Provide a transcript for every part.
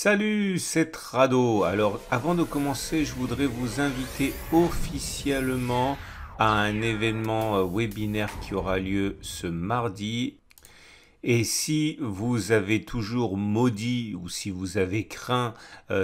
Salut, c'est Trado. Alors, avant de commencer, je voudrais vous inviter officiellement à un événement webinaire qui aura lieu ce mardi. Et si vous avez toujours maudit ou si vous avez craint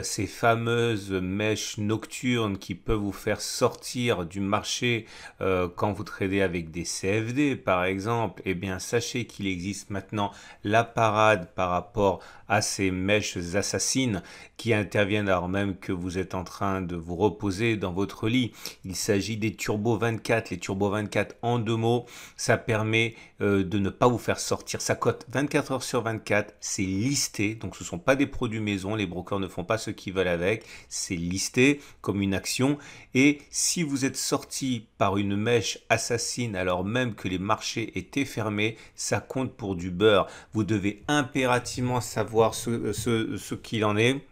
ces fameuses mèches nocturnes qui peuvent vous faire sortir du marché quand vous tradez avec des CFD par exemple, eh bien sachez qu'il existe maintenant la parade par rapport à ces mèches assassines qui interviennent alors même que vous êtes en train de vous reposer dans votre lit. Il s'agit des Turbo 24. Les Turbo 24 en deux mots, ça permet de ne pas vous faire sortir. Ça cote 24 heures sur 24, c'est listé, donc ce ne sont pas des produits maison, les brokers ne font pas ce qu'ils veulent avec, c'est listé comme une action. Et si vous êtes sorti par une mèche assassine alors même que les marchés étaient fermés, ça compte pour du beurre. Vous devez impérativement savoir ce qu'il en est,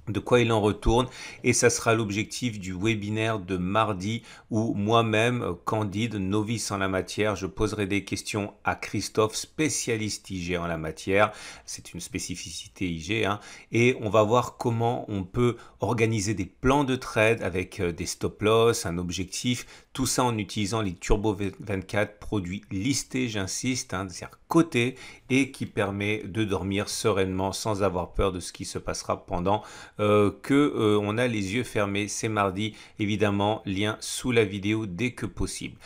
de quoi il en retourne, et ça sera l'objectif du webinaire de mardi où moi-même, Candide, novice en la matière, je poserai des questions à Christophe, spécialiste IG en la matière. C'est une spécificité IG, hein, et on va voir comment on peut organiser des plans de trade avec des stop-loss, un objectif, tout ça en utilisant les Turbo 24, produits listés, j'insiste, hein, c'est-à-dire cotés, et qui permet de dormir sereinement sans avoir peur de ce qui se passera pendant on a les yeux fermés. C'est mardi, évidemment, lien sous la vidéo dès que possible.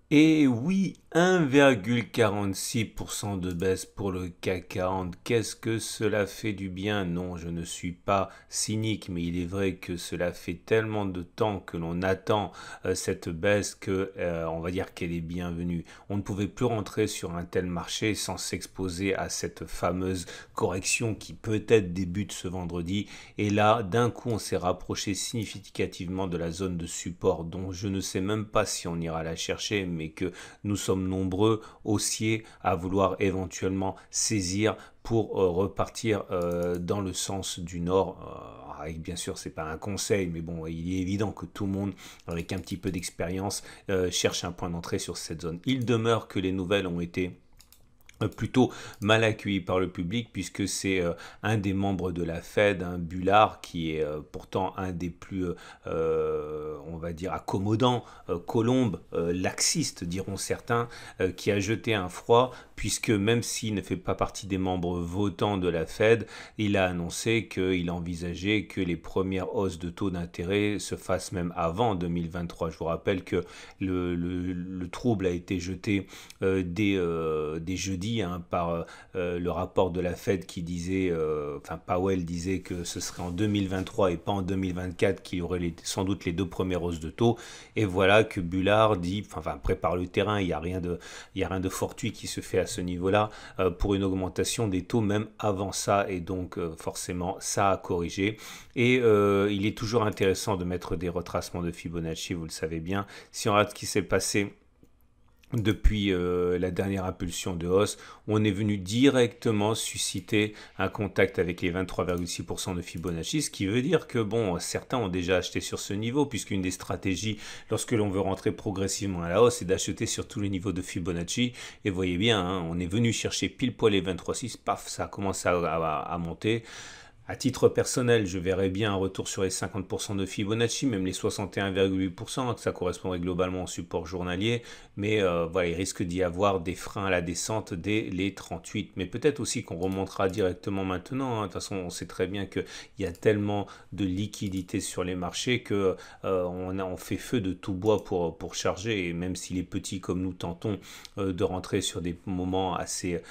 Et oui, 1,46% de baisse pour le CAC 40. Qu'est-ce que cela fait du bien? Non, je ne suis pas cynique, mais il est vrai que cela fait tellement de temps que l'on attend cette baisse que on va dire qu'elle est bienvenue. On ne pouvait plus rentrer sur un tel marché sans s'exposer à cette fameuse correction qui peut-être débute ce vendredi. Et là, d'un coup, on s'est rapproché significativement de la zone de support dont je ne sais même pas si on ira la chercher, mais que nous sommes nombreux haussiers à vouloir éventuellement saisir pour repartir dans le sens du nord. Avec, bien sûr, c'est pas un conseil, mais bon, il est évident que tout le monde, avec un petit peu d'expérience, cherche un point d'entrée sur cette zone. Il demeure que les nouvelles ont été plutôt mal accueilli par le public puisque c'est un des membres de la Fed, un Bullard, qui est pourtant un des plus, on va dire, accommodants, colombes, laxistes diront certains, qui a jeté un froid puisque même s'il ne fait pas partie des membres votants de la Fed, il a annoncé qu'il envisageait que les premières hausses de taux d'intérêt se fassent même avant 2023. Je vous rappelle que le trouble a été jeté dès jeudi, hein, par le rapport de la Fed qui disait, Powell disait que ce serait en 2023 et pas en 2024 qu'il y aurait sans doute les deux premières hausses de taux. Et voilà que Bullard dit, prépare le terrain, il n'y a rien de fortuit qui se fait à ce niveau-là pour une augmentation des taux même avant ça. Et donc forcément, ça a corrigé. Et il est toujours intéressant de mettre des retracements de Fibonacci, vous le savez bien. Si on regarde ce qui s'est passé depuis la dernière impulsion de hausse, on est venu directement susciter un contact avec les 23,6% de Fibonacci, ce qui veut dire que bon, certains ont déjà acheté sur ce niveau, puisqu'une des stratégies, lorsque l'on veut rentrer progressivement à la hausse, c'est d'acheter sur tous les niveaux de Fibonacci. Et voyez bien, hein, on est venu chercher pile poil les 23,6, paf, ça a commencé à monter. À titre personnel, je verrais bien un retour sur les 50% de Fibonacci, même les 61,8%, que ça correspondrait globalement au support journalier. Mais voilà, il risque d'y avoir des freins à la descente dès les 38. Mais peut-être aussi qu'on remontera directement maintenant, hein. De toute façon, on sait très bien qu'il y a tellement de liquidités sur les marchés que on fait feu de tout bois pour charger. Et même si les petits comme nous tentons de rentrer sur des moments assez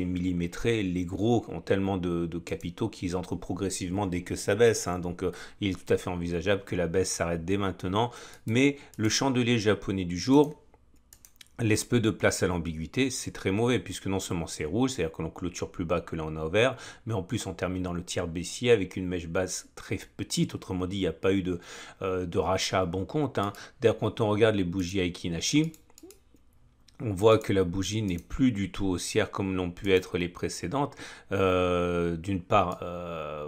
millimétrés, les gros ont tellement de capitaux qu'ils entrent progressivement dès que ça baisse, hein. Donc il est tout à fait envisageable que la baisse s'arrête dès maintenant, mais le chandelier japonais du jour laisse peu de place à l'ambiguïté. C'est très mauvais puisque non seulement c'est rouge, c'est-à-dire que l'on clôture plus bas que là on a ouvert, mais en plus on termine dans le tiers baissier avec une mèche basse très petite. Autrement dit, il n'y a pas eu de rachat à bon compte, hein. D'ailleurs, quand on regarde les bougies Aiki Nashi, On voit que la bougie n'est plus du tout haussière comme l'ont pu être les précédentes. D'une part,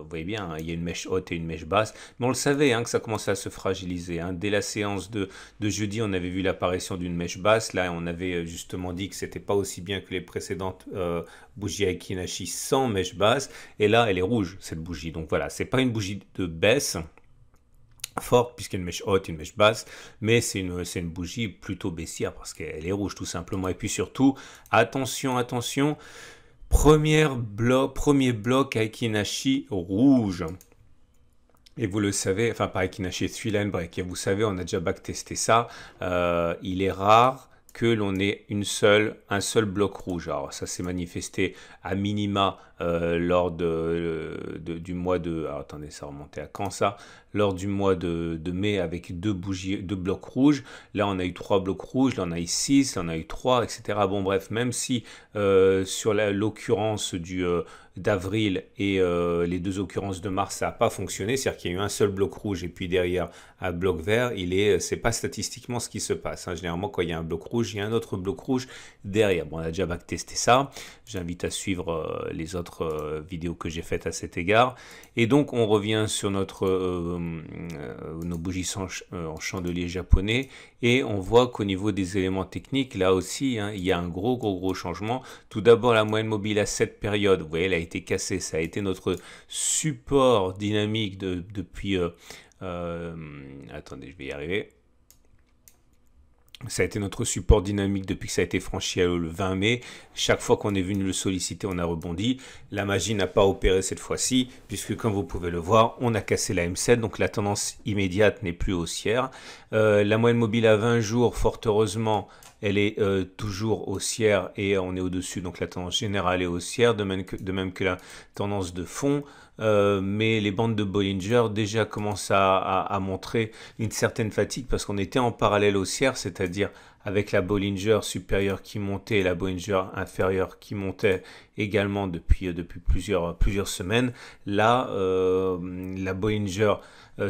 vous voyez bien, hein, il y a une mèche haute et une mèche basse. Mais on le savait hein, que ça commençait à se fragiliser. Hein. Dès la séance de jeudi, on avait vu l'apparition d'une mèche basse. Là, on avait justement dit que c'était pas aussi bien que les précédentes bougies Aiki Nashi sans mèche basse. Et là, elle est rouge, cette bougie. Donc voilà, c'est pas une bougie de baisse forte puisqu'il y a une mèche haute, une mèche basse, mais c'est une bougie plutôt baissière parce qu'elle est rouge tout simplement. Et puis surtout, attention, attention, premier bloc Aiki Nashi rouge. Et vous le savez, enfin pas Aiki Nashi, Three-Line Break, et vous savez, on a déjà backtesté ça, il est rare que l'on ait un seul bloc rouge. Alors ça s'est manifesté à minima lors du mois de... Alors, attendez, ça remontait à quand ça? Lors du mois de mai avec deux blocs rouges. Là, on a eu 3 blocs rouges, là, on a eu 6, là, on a eu 3, etc. Bon, bref, même si sur l'occurrence d'avril et les 2 occurrences de mars, ça n'a pas fonctionné, c'est-à-dire qu'il y a eu un seul bloc rouge et puis derrière un bloc vert, c'est pas statistiquement ce qui se passe. Hein. Généralement, quand il y a un bloc rouge, il y a un autre bloc rouge derrière. Bon, on a déjà backtesté ça. J'invite à suivre les autres vidéos que j'ai faites à cet égard. Et donc, on revient sur nos bougies en chandelier japonais et on voit qu'au niveau des éléments techniques, là aussi, hein, il y a un gros changement. Tout d'abord, la moyenne mobile à cette période, vous voyez, elle a été cassée. Ça a été notre support dynamique depuis... attendez, je vais y arriver. Ça a été notre support dynamique depuis que ça a été franchi le 20 mai. Chaque fois qu'on est venu le solliciter, on a rebondi. La magie n'a pas opéré cette fois-ci, puisque comme vous pouvez le voir, on a cassé la M7, donc la tendance immédiate n'est plus haussière. La moyenne mobile à 20 jours, fort heureusement, elle est toujours haussière et on est au-dessus, donc la tendance générale est haussière, de même que la tendance de fond. Mais les bandes de Bollinger déjà commencent à montrer une certaine fatigue parce qu'on était en parallèle haussière, c'est-à-dire avec la Bollinger supérieure qui montait et la Bollinger inférieure qui montait également depuis plusieurs semaines. Là, la Bollinger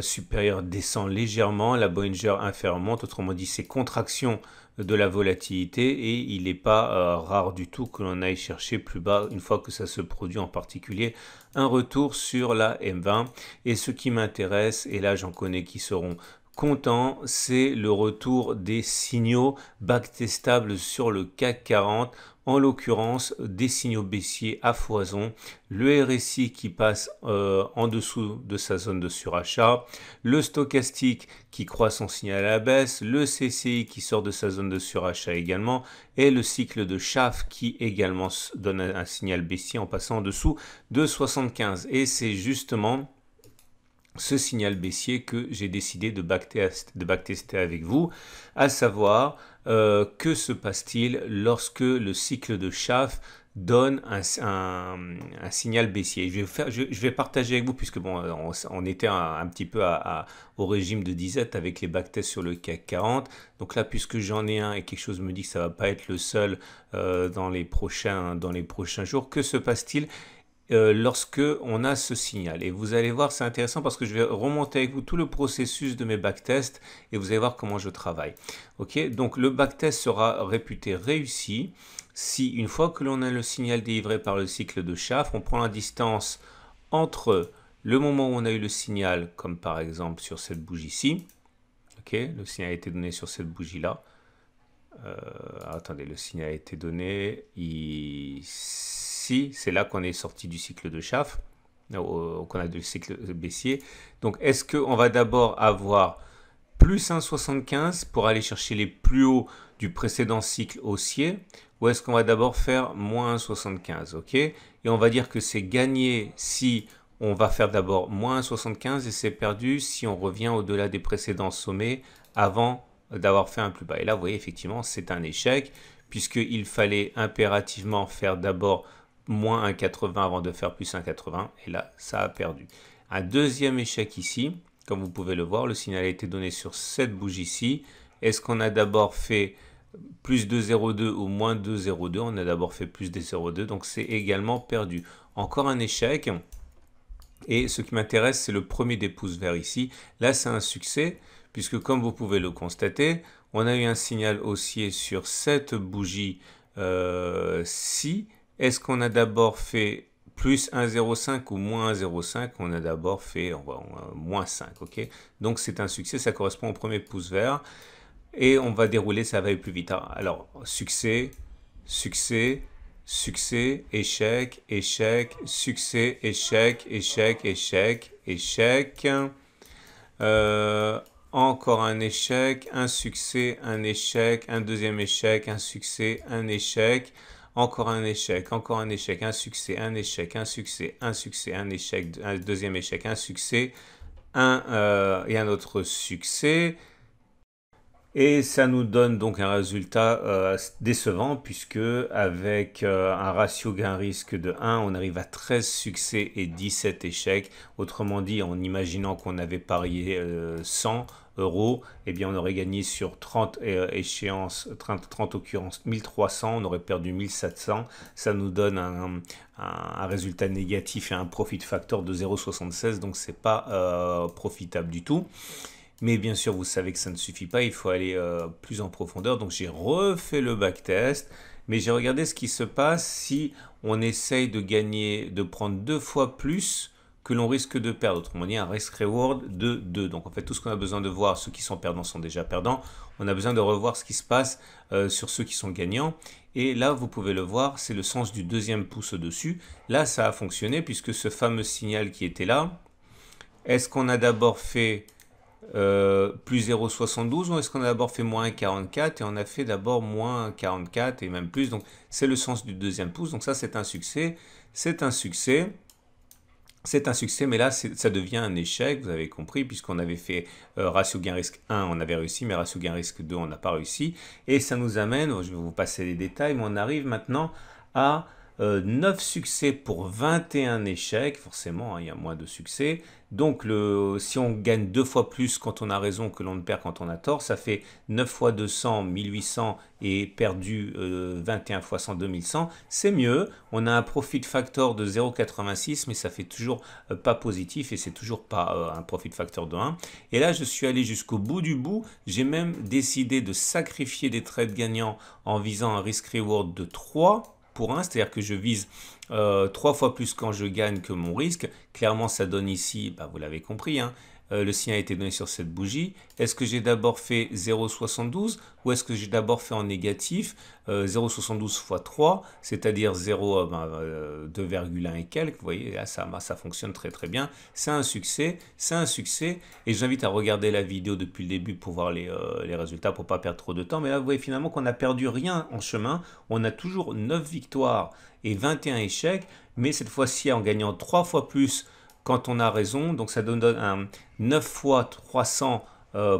supérieure descend légèrement, la Bollinger inférieure monte, autrement dit c'est contraction de la volatilité et il n'est pas rare du tout que l'on aille chercher plus bas une fois que ça se produit, en particulier un retour sur la M20. Et ce qui m'intéresse, et là j'en connais qui seront contents, c'est le retour des signaux backtestables sur le CAC 40, en l'occurrence des signaux baissiers à foison, le RSI qui passe en dessous de sa zone de surachat, le stochastique qui croit son signal à la baisse, le CCI qui sort de sa zone de surachat également, et le cycle de Schaff qui également donne un signal baissier en passant en dessous de 75. Et c'est justement ce signal baissier que j'ai décidé de backtester avec vous, à savoir que se passe-t-il lorsque le cycle de Schaff donne un signal baissier. Je vais partager avec vous, puisque bon, on était un petit peu au régime de disette avec les backtests sur le CAC 40. Donc là, puisque j'en ai un et quelque chose me dit que ça ne va pas être le seul dans les prochains jours, que se passe-t-il lorsque on a ce signal? Et vous allez voir, c'est intéressant parce que je vais remonter avec vous tout le processus de mes backtests et vous allez voir comment je travaille. Ok, donc le backtest sera réputé réussi si une fois que l'on a le signal délivré par le cycle de Schaff, on prend la distance entre le moment où on a eu le signal, comme par exemple sur cette bougie-ci. Ok, le signal a été donné sur cette bougie-là. Attendez, le signal a été donné ici. C'est là qu'on est sorti du cycle de Schaff, qu'on a du cycle baissier. Donc, est-ce qu'on va d'abord avoir plus 1,75 pour aller chercher les plus hauts du précédent cycle haussier, ou est-ce qu'on va d'abord faire moins 1,75, ok? Et on va dire que c'est gagné si on va faire d'abord moins 1,75 et c'est perdu si on revient au-delà des précédents sommets avant d'avoir fait un plus bas. Et là, vous voyez, effectivement, c'est un échec puisqu'il fallait impérativement faire d'abord moins 1,80 avant de faire plus 1,80 et là, ça a perdu. Un deuxième échec ici, comme vous pouvez le voir, le signal a été donné sur cette bougie-ci. Est-ce qu'on a d'abord fait plus 2,02 ou moins 2,02? On a d'abord fait plus des 0,2, donc c'est également perdu. Encore un échec. Et ce qui m'intéresse, c'est le premier des pouces verts ici. Là, c'est un succès, puisque comme vous pouvez le constater, On a eu un signal haussier sur cette bougie-ci. Est-ce qu'on a d'abord fait plus 1,05 ou moins 1,05? On a d'abord fait moins 5, ok? Donc c'est un succès, ça correspond au premier pouce vert. Et on va dérouler, ça va aller plus vite. Alors, succès, succès, succès, échec, échec, succès, échec, échec, échec, échec. Encore un échec, un succès, un échec, un deuxième échec, un succès, un échec. Encore un échec, encore un échec, un succès, un échec, un succès, un succès, un échec, un deuxième échec, un succès, et un autre succès. Et ça nous donne donc un résultat décevant puisque avec un ratio gain-risque de 1, on arrive à 13 succès et 17 échecs. Autrement dit, en imaginant qu'on avait parié 100 euros, eh bien on aurait gagné sur 30 échéances, 30 occurrences 1300, on aurait perdu 1700. Ça nous donne un résultat négatif et un profit factor de 0,76, donc c'est pas profitable du tout. Mais bien sûr, vous savez que ça ne suffit pas, il faut aller plus en profondeur. Donc j'ai refait le backtest, mais j'ai regardé ce qui se passe si on essaye de gagner, de prendre 2 fois plus que l'on risque de perdre. Autrement dit, un risk-reward de 2. Donc en fait, tout ce qu'on a besoin de voir, ceux qui sont perdants sont déjà perdants. On a besoin de revoir ce qui se passe sur ceux qui sont gagnants. Et là, vous pouvez le voir, c'est le sens du deuxième pouce au-dessus. Là, ça a fonctionné puisque ce fameux signal qui était là, est-ce qu'on a d'abord fait plus 0,72 ou est-ce qu'on a d'abord fait moins 44 et on a fait d'abord moins 44 et même plus. Donc c'est le sens du deuxième pouce. Donc ça c'est un succès, c'est un succès, c'est un succès, mais là ça devient un échec, vous avez compris, puisqu'on avait fait ratio gain-risque 1, on avait réussi, mais ratio gain-risque 2, on n'a pas réussi. Et ça nous amène, je vais vous passer les détails, mais on arrive maintenant à 9 succès pour 21 échecs, forcément, hein, il y a moins de succès. Donc, si on gagne 2 fois plus quand on a raison que l'on ne perd quand on a tort, ça fait 9 fois 200, 1800 et perdu 21 fois 100, 2100. C'est mieux. On a un profit factor de 0,86, mais ça fait toujours pas positif et c'est toujours pas un profit factor de 1. Et là, je suis allé jusqu'au bout du bout. J'ai même décidé de sacrifier des trades gagnants en visant un risk-reward de 3 pour 1, c'est-à-dire que je vise 3 fois plus quand je gagne que mon risque. Clairement, ça donne ici, bah, vous l'avez compris, hein, le signal a été donné sur cette bougie. Est-ce que j'ai d'abord fait 0,72 ou est-ce que j'ai d'abord fait en négatif 0,72 fois 3, c'est-à-dire 2,1 et quelques. Vous voyez, là, ça fonctionne très très bien. C'est un succès, c'est un succès. Et je vous invite à regarder la vidéo depuis le début pour voir les résultats, pour ne pas perdre trop de temps. Mais là, vous voyez finalement qu'on n'a perdu rien en chemin. On a toujours 9 victoires et 21 échecs, mais cette fois-ci en gagnant 3 fois plus quand on a raison. Donc ça donne un 9 fois 300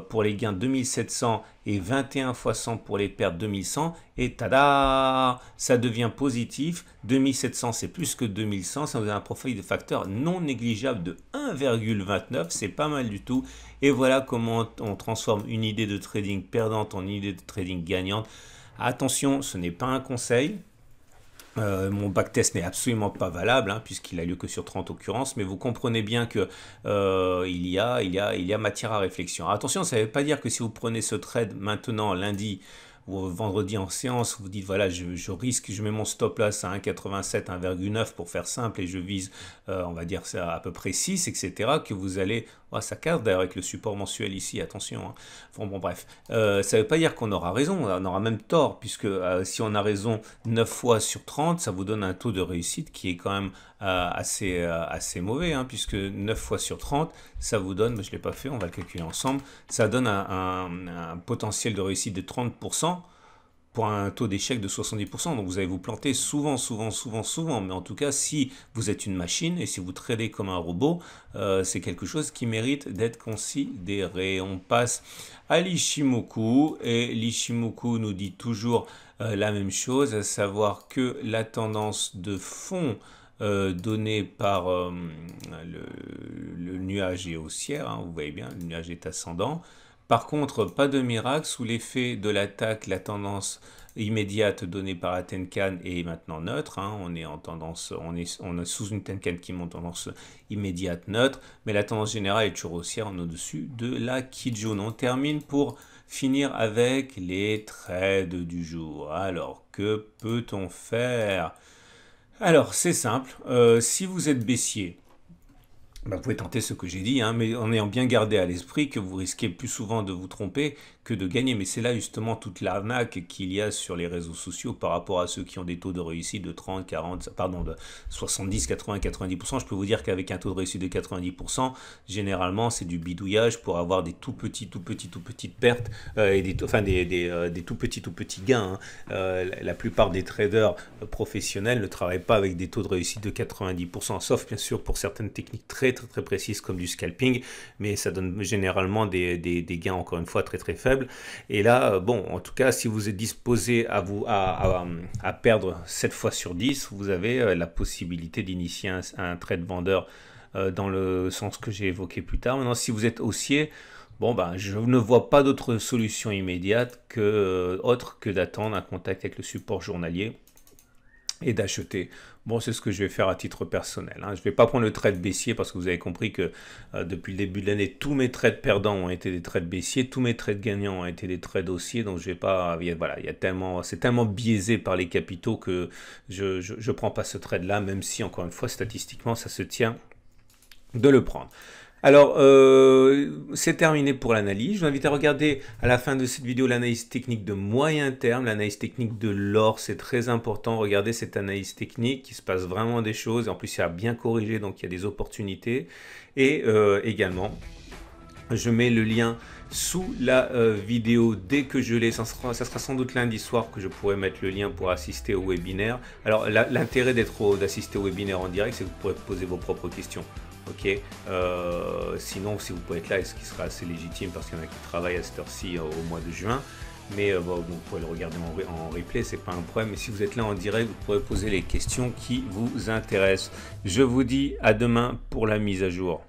pour les gains 2700 et 21 fois 100 pour les pertes 2100. Et tada, ça devient positif. 2700 c'est plus que 2100, ça nous donne un profil de facteur non négligeable de 1,29, c'est pas mal du tout. Et voilà comment on transforme une idée de trading perdante en une idée de trading gagnante. Attention, ce n'est pas un conseil. Mon backtest n'est absolument pas valable, hein, puisqu'il a lieu que sur 30 occurrences, mais vous comprenez bien que il y a matière à réflexion. Alors, attention, ça ne veut pas dire que si vous prenez ce trade maintenant, lundi ou vendredi en séance, vous dites voilà, je risque, je mets mon stop loss à 1,87, 1,9 pour faire simple et je vise, on va dire ça à peu près 6, etc., que vous allez, ça casse d'ailleurs avec le support mensuel ici, attention, hein. Bon, bref, ça ne veut pas dire qu'on aura raison, on aura même tort, puisque si on a raison 9 fois sur 30, ça vous donne un taux de réussite qui est quand même assez mauvais, hein, puisque 9 fois sur 30, ça vous donne, mais je ne l'ai pas fait, on va le calculer ensemble, ça donne un potentiel de réussite de 30%, pour un taux d'échec de 70%. Donc vous allez vous planter souvent, mais en tout cas, si vous êtes une machine et si vous tradez comme un robot, c'est quelque chose qui mérite d'être considéré. On passe à l'Ichimoku, et l'Ichimoku nous dit toujours la même chose, à savoir que la tendance de fond donnée par le nuage est haussière, hein, vous voyez bien, le nuage est ascendant. Par contre, pas de miracle, sous l'effet de l'attaque, la tendance immédiate donnée par la Tenkan est maintenant neutre, hein. On est en tendance, on est sous une Tenkan qui monte en tendance immédiate neutre, mais la tendance générale est toujours haussière en au-dessus de la Kijun. On termine pour finir avec les trades du jour. Alors, que peut-on faire? Alors, c'est simple, si vous êtes baissier, bah, vous pouvez tenter ce que j'ai dit, hein, mais en ayant bien gardé à l'esprit que vous risquez plus souvent de vous tromper que de gagner. Mais c'est là justement toute l'arnaque qu'il y a sur les réseaux sociaux par rapport à ceux qui ont des taux de réussite de 30, 40, pardon, de 70, 80, 90%. Je peux vous dire qu'avec un taux de réussite de 90%, généralement, c'est du bidouillage pour avoir des tout petites pertes et des tout petits gains, hein. La plupart des traders professionnels ne travaillent pas avec des taux de réussite de 90%, sauf bien sûr pour certaines techniques très précises comme du scalping, mais ça donne généralement des gains encore une fois très faibles. Et là, bon, en tout cas, si vous êtes disposé à perdre 7 fois sur 10, vous avez la possibilité d'initier un trade vendeur dans le sens que j'ai évoqué plus tard. Maintenant, si vous êtes haussier, bon, ben, je ne vois pas d'autre solution immédiate autre que d'attendre un contact avec le support journalier et d'acheter. Bon, c'est ce que je vais faire à titre personnel, hein. Je ne vais pas prendre le trade baissier parce que vous avez compris que depuis le début de l'année, tous mes trades perdants ont été des trades baissiers, tous mes trades gagnants ont été des trades haussiers, donc je vais pas, voilà, c'est tellement biaisé par les capitaux que je prends pas ce trade-là, même si encore une fois, statistiquement, ça se tient de le prendre. Alors, c'est terminé pour l'analyse. Je vous invite à regarder à la fin de cette vidéo l'analyse technique de moyen terme, l'analyse technique de l'or. C'est très important. Regardez cette analyse technique, il se passe vraiment des choses. En plus, il a bien corrigé, donc il y a des opportunités. Et également, je mets le lien sous la vidéo dès que je l'ai. Ça sera sans doute lundi soir que je pourrai mettre le lien pour assister au webinaire. Alors, l'intérêt d'assister au webinaire en direct, c'est que vous pourrez poser vos propres questions. Ok, sinon si vous pouvez être là, ce qui sera assez légitime parce qu'il y en a qui travaillent à cette heure-ci au mois de juin, mais bon, vous pouvez le regarder en replay, c'est pas un problème. Mais si vous êtes là en direct, vous pourrez poser les questions qui vous intéressent. Je vous dis à demain pour la mise à jour.